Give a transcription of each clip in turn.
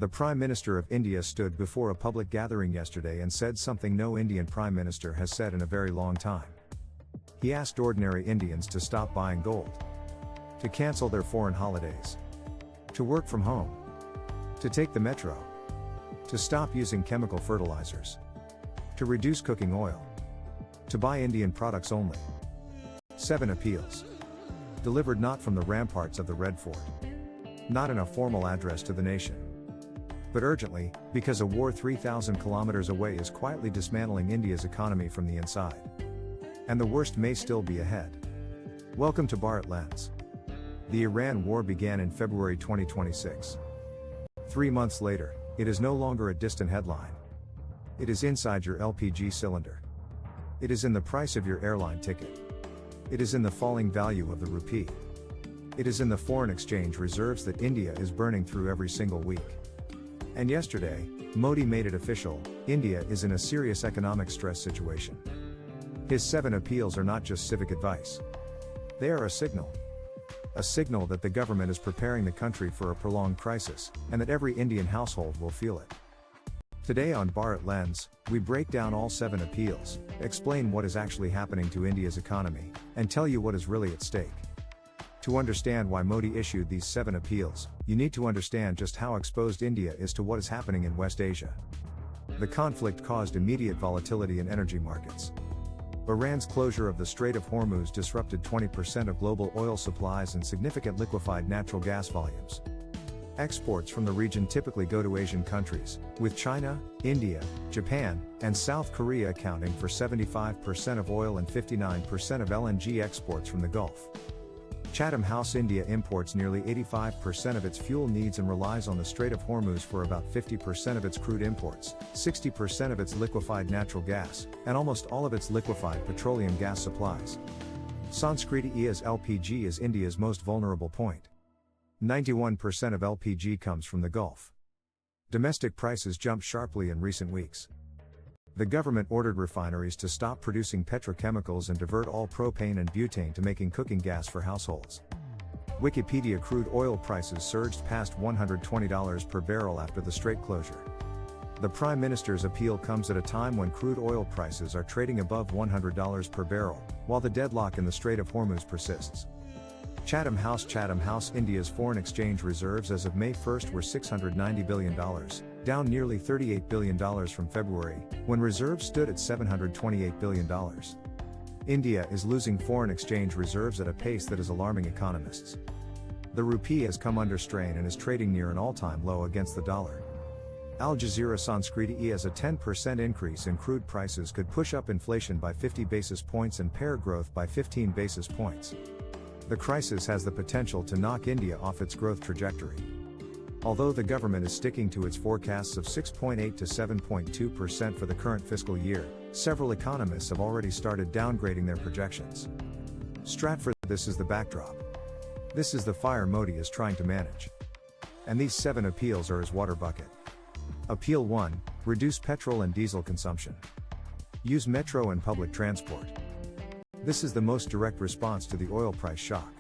The Prime Minister of India stood before a public gathering yesterday and said something no Indian Prime Minister has said in a very long time. He asked ordinary Indians to stop buying gold, to cancel their foreign holidays, to work from home, to take the metro, to stop using chemical fertilizers, to reduce cooking oil, to buy Indian products only. 7 appeals. Delivered not from the ramparts of the Red Fort, not in a formal address to the nation, but urgently, because a war 3,000 kilometers away is quietly dismantling India's economy from the inside. And the worst may still be ahead. Welcome to BharatLens. The Iran war began in February 2026. 3 months later, it is no longer a distant headline. It is inside your LPG cylinder. It is in the price of your airline ticket. It is in the falling value of the rupee. It is in the foreign exchange reserves that India is burning through every single week. And yesterday, Modi made it official: India is in a serious economic stress situation. His 7 appeals are not just civic advice. They are a signal. A signal that the government is preparing the country for a prolonged crisis, and that every Indian household will feel it. Today on BharatLens, we break down all 7 appeals, explain what is actually happening to India's economy, and tell you what is really at stake. To understand why Modi issued these 7 appeals, you need to understand just how exposed India is to what is happening in West Asia. The conflict caused immediate volatility in energy markets. Iran's closure of the Strait of Hormuz disrupted 20% of global oil supplies and significant liquefied natural gas volumes. Exports from the region typically go to Asian countries, with China, India, Japan, and South Korea accounting for 75% of oil and 59% of LNG exports from the Gulf. Chatham House India imports nearly 85% of its fuel needs and relies on the Strait of Hormuz for about 50% of its crude imports, 60% of its liquefied natural gas, and almost all of its liquefied petroleum gas supplies. Sanskrit-I's LPG is India's most vulnerable point. 91% of LPG comes from the Gulf. Domestic prices jumped sharply in recent weeks. The government ordered refineries to stop producing petrochemicals and divert all propane and butane to making cooking gas for households. Wikipedia crude oil prices surged past $120 per barrel after the Strait closure. The Prime Minister's appeal comes at a time when crude oil prices are trading above $100 per barrel, while the deadlock in the Strait of Hormuz persists. Chatham House India's foreign exchange reserves as of May 1 were $690 billion, down nearly $38 billion from February, when reserves stood at $728 billion. India is losing foreign exchange reserves at a pace that is alarming economists. The rupee has come under strain and is trading near an all-time low against the dollar. Al Jazeera Sanskrit-I as a 10% increase in crude prices could push up inflation by 50 basis points and pair growth by 15 basis points. The crisis has the potential to knock India off its growth trajectory. Although the government is sticking to its forecasts of 6.8 to 7.2% for the current fiscal year, several economists have already started downgrading their projections. Stratford, this is the backdrop. This is the fire Modi is trying to manage. And these 7 appeals are his water bucket. Appeal 1, reduce petrol and diesel consumption. Use metro and public transport. This is the most direct response to the oil price shock.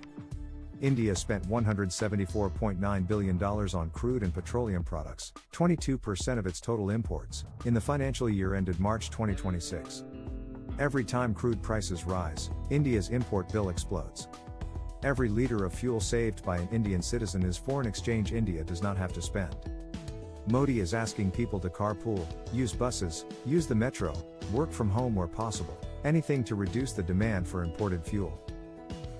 India spent $174.9 billion on crude and petroleum products, 22% of its total imports, in the financial year ended March 2026. Every time crude prices rise, India's import bill explodes. Every liter of fuel saved by an Indian citizen is foreign exchange India does not have to spend. Modi is asking people to carpool, use buses, use the metro, work from home where possible, anything to reduce the demand for imported fuel.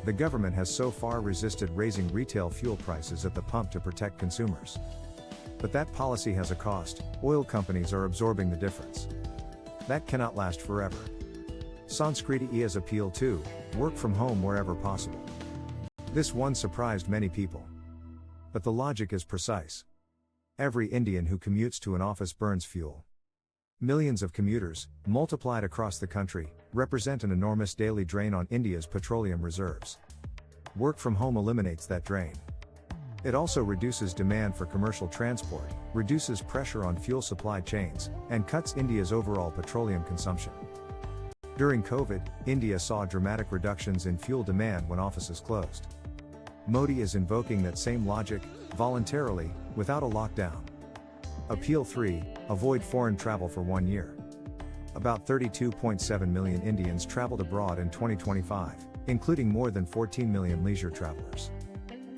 The government has so far resisted raising retail fuel prices at the pump to protect consumers. But that policy has a cost. Oil companies are absorbing the difference. That cannot last forever. Sanskrit-I's appeal 2, work from home wherever possible. This one surprised many people. But the logic is precise. Every Indian who commutes to an office burns fuel. Millions of commuters, multiplied across the country, represent an enormous daily drain on India's petroleum reserves. Work from home eliminates that drain. It also reduces demand for commercial transport, reduces pressure on fuel supply chains, and cuts India's overall petroleum consumption. During COVID, India saw dramatic reductions in fuel demand when offices closed. Modi is invoking that same logic, voluntarily, without a lockdown. Appeal 3, avoid foreign travel for 1 year. About 32.7 million Indians traveled abroad in 2025, including more than 14 million leisure travelers.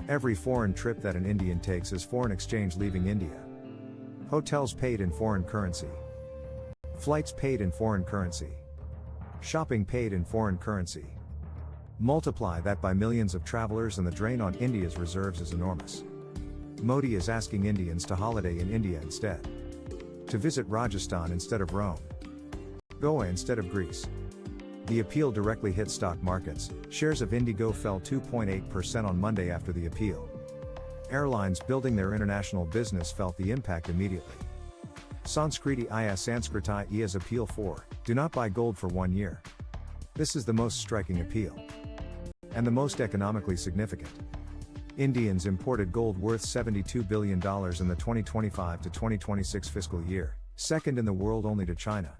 Every foreign trip that an Indian takes is foreign exchange leaving India. Hotels paid in foreign currency. Flights paid in foreign currency. Shopping paid in foreign currency. Multiply that by millions of travelers and the drain on India's reserves is enormous. Modi is asking Indians to holiday in India instead. To visit Rajasthan instead of Rome. Goa instead of Greece. The appeal directly hit stock markets. Shares of Indigo fell 2.8% on Monday after the appeal. Airlines building their international business felt the impact immediately. Sanskriti IS Appeal 4, do not buy gold for 1 year. This is the most striking appeal. And the most economically significant. Indians imported gold worth $72 billion in the 2025 to 2026 fiscal year, second in the world only to China.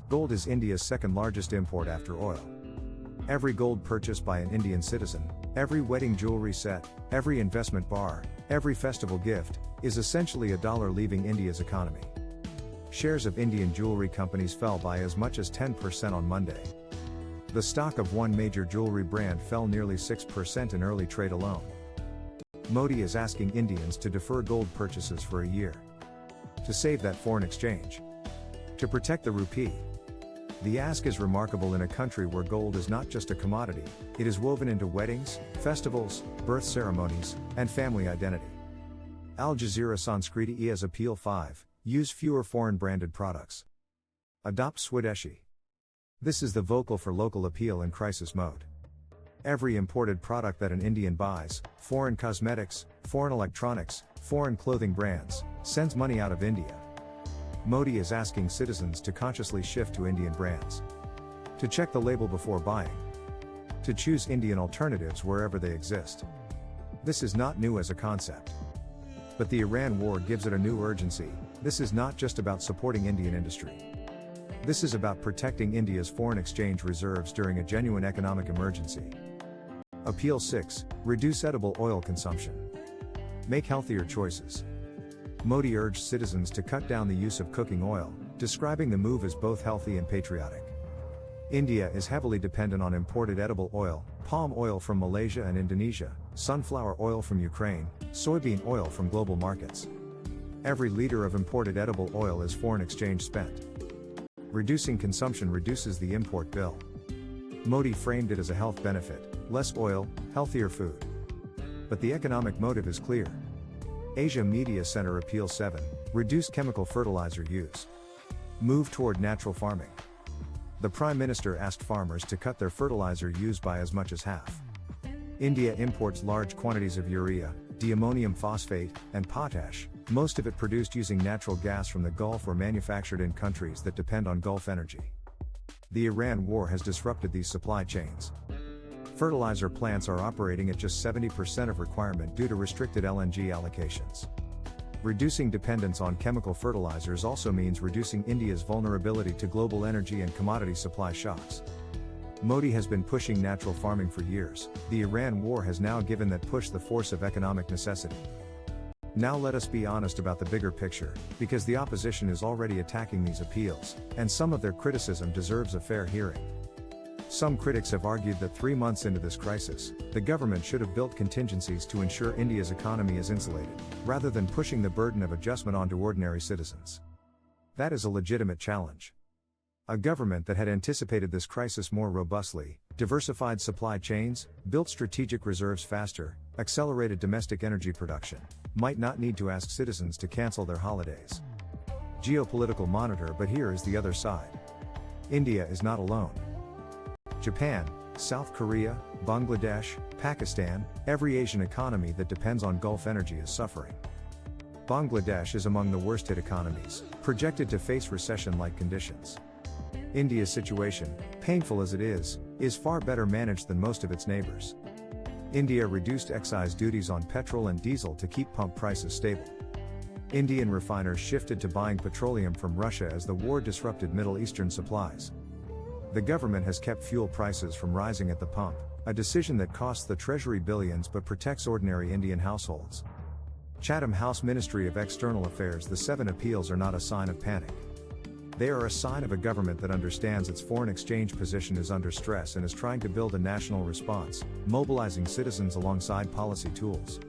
Gold is India's second largest import after oil. Every gold purchased by an Indian citizen, every wedding jewelry set, every investment bar, every festival gift, is essentially a dollar leaving India's economy. Shares of Indian jewelry companies fell by as much as 10% on Monday. The stock of one major jewelry brand fell nearly 6% in early trade alone. Modi is asking Indians to defer gold purchases for a year. To save that foreign exchange. To protect the rupee. The ask is remarkable in a country where gold is not just a commodity, it is woven into weddings, festivals, birth ceremonies, and family identity. Al Jazeera Sanskriti is Appeal 5, use fewer foreign branded products. Adopt Swadeshi. This is the vocal for local appeal in crisis mode. Every imported product that an Indian buys, foreign cosmetics, foreign electronics, foreign clothing brands, sends money out of India. Modi is asking citizens to consciously shift to Indian brands. To check the label before buying. To choose Indian alternatives wherever they exist. This is not new as a concept. But the Iran war gives it a new urgency. This is not just about supporting Indian industry. This is about protecting India's foreign exchange reserves during a genuine economic emergency. Appeal 6, reduce edible oil consumption. Make healthier choices. Modi urged citizens to cut down the use of cooking oil, describing the move as both healthy and patriotic. India is heavily dependent on imported edible oil, palm oil from Malaysia and Indonesia, sunflower oil from Ukraine, soybean oil from global markets. Every liter of imported edible oil is foreign exchange spent. Reducing consumption reduces the import bill. Modi framed it as a health benefit, less oil, healthier food. But the economic motive is clear. Asia Media Center Appeal 7, reduce chemical fertilizer use. Move toward natural farming. The Prime Minister asked farmers to cut their fertilizer use by as much as half. India imports large quantities of urea, diammonium phosphate, and potash, most of it produced using natural gas from the Gulf or manufactured in countries that depend on Gulf energy. The Iran war has disrupted these supply chains. Fertilizer plants are operating at just 70% of requirement due to restricted LNG allocations. Reducing dependence on chemical fertilizers also means reducing India's vulnerability to global energy and commodity supply shocks. Modi has been pushing natural farming for years. The Iran war has now given that push the force of economic necessity. Now let us be honest about the bigger picture, because the opposition is already attacking these appeals, and some of their criticism deserves a fair hearing. Some critics have argued that 3 months into this crisis, the government should have built contingencies to ensure India's economy is insulated, rather than pushing the burden of adjustment onto ordinary citizens. That is a legitimate challenge. A government that had anticipated this crisis more robustly, diversified supply chains, built strategic reserves faster, accelerated domestic energy production, might not need to ask citizens to cancel their holidays. Geopolitical monitor, but here is the other side. India is not alone. Japan, South Korea, Bangladesh, Pakistan, every Asian economy that depends on Gulf energy is suffering. Bangladesh is among the worst hit economies, projected to face recession-like conditions. India's situation, painful as it is far better managed than most of its neighbors. India reduced excise duties on petrol and diesel to keep pump prices stable. Indian refiners shifted to buying petroleum from Russia as the war disrupted Middle Eastern supplies. The government has kept fuel prices from rising at the pump, a decision that costs the treasury billions but protects ordinary Indian households. Chatham House Ministry of External Affairs. The 7 appeals are not a sign of panic. They are a sign of a government that understands its foreign exchange position is under stress and is trying to build a national response, mobilizing citizens alongside policy tools.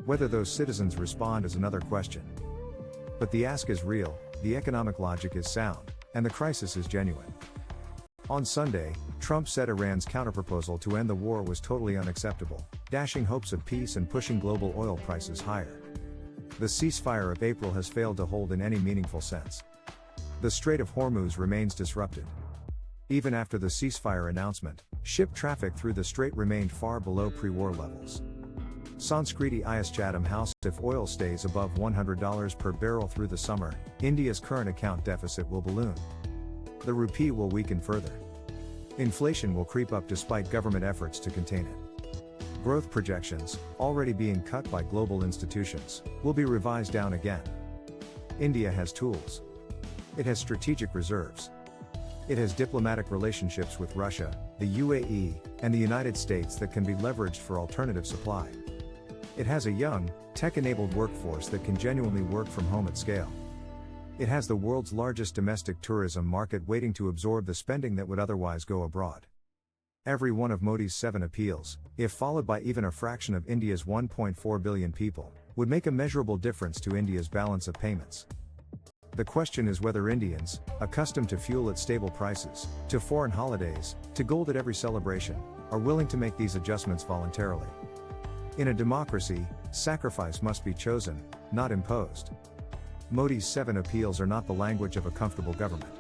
Whether those citizens respond is another question. But the ask is real, the economic logic is sound, and the crisis is genuine. On Sunday, Trump said Iran's counterproposal to end the war was totally unacceptable, dashing hopes of peace and pushing global oil prices higher. The ceasefire of April has failed to hold in any meaningful sense. The Strait of Hormuz remains disrupted. Even after the ceasefire announcement, ship traffic through the strait remained far below pre-war levels. Sanskriti is Chatham House. If oil stays above $100 per barrel through the summer, India's current account deficit will balloon. The rupee will weaken further. Inflation will creep up despite government efforts to contain it. Growth projections, already being cut by global institutions, will be revised down again. India has tools. It has strategic reserves. It has diplomatic relationships with Russia, the UAE, and the United States that can be leveraged for alternative supply. It has a young, tech-enabled workforce that can genuinely work from home at scale. It has the world's largest domestic tourism market waiting to absorb the spending that would otherwise go abroad. Every one of Modi's 7 appeals, if followed by even a fraction of India's 1.4 billion people, would make a measurable difference to India's balance of payments. The question is whether Indians, accustomed to fuel at stable prices, to foreign holidays, to gold at every celebration, are willing to make these adjustments voluntarily. In a democracy, sacrifice must be chosen, not imposed. Modi's 7 appeals are not the language of a comfortable government.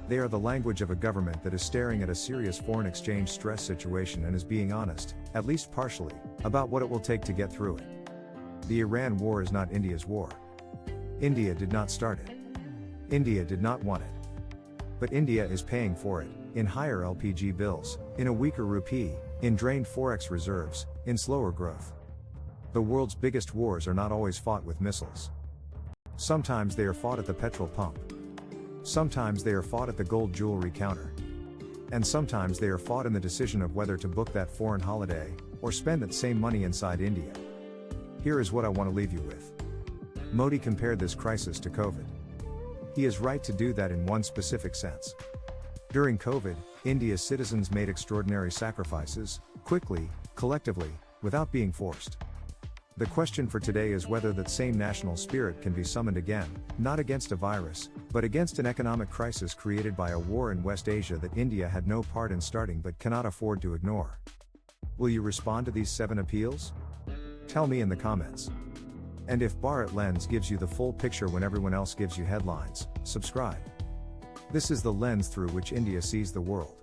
They are the language of a government that is staring at a serious foreign exchange stress situation and is being honest, at least partially, about what it will take to get through it. The Iran war is not India's war. India did not start it. India did not want it. But India is paying for it, in higher LPG bills, in a weaker rupee, in drained forex reserves, in slower growth. The world's biggest wars are not always fought with missiles. Sometimes they are fought at the petrol pump. Sometimes they are fought at the gold jewelry counter. And sometimes they are fought in the decision of whether to book that foreign holiday, or spend that same money inside India. Here is what I want to leave you with. Modi compared this crisis to COVID. He is right to do that in one specific sense. During COVID, India's citizens made extraordinary sacrifices, quickly, collectively, without being forced. The question for today is whether that same national spirit can be summoned again, not against a virus, but against an economic crisis created by a war in West Asia that India had no part in starting but cannot afford to ignore. Will you respond to these 7 appeals? Tell me in the comments. And if BharatLens gives you the full picture when everyone else gives you headlines, subscribe. This is the lens through which India sees the world.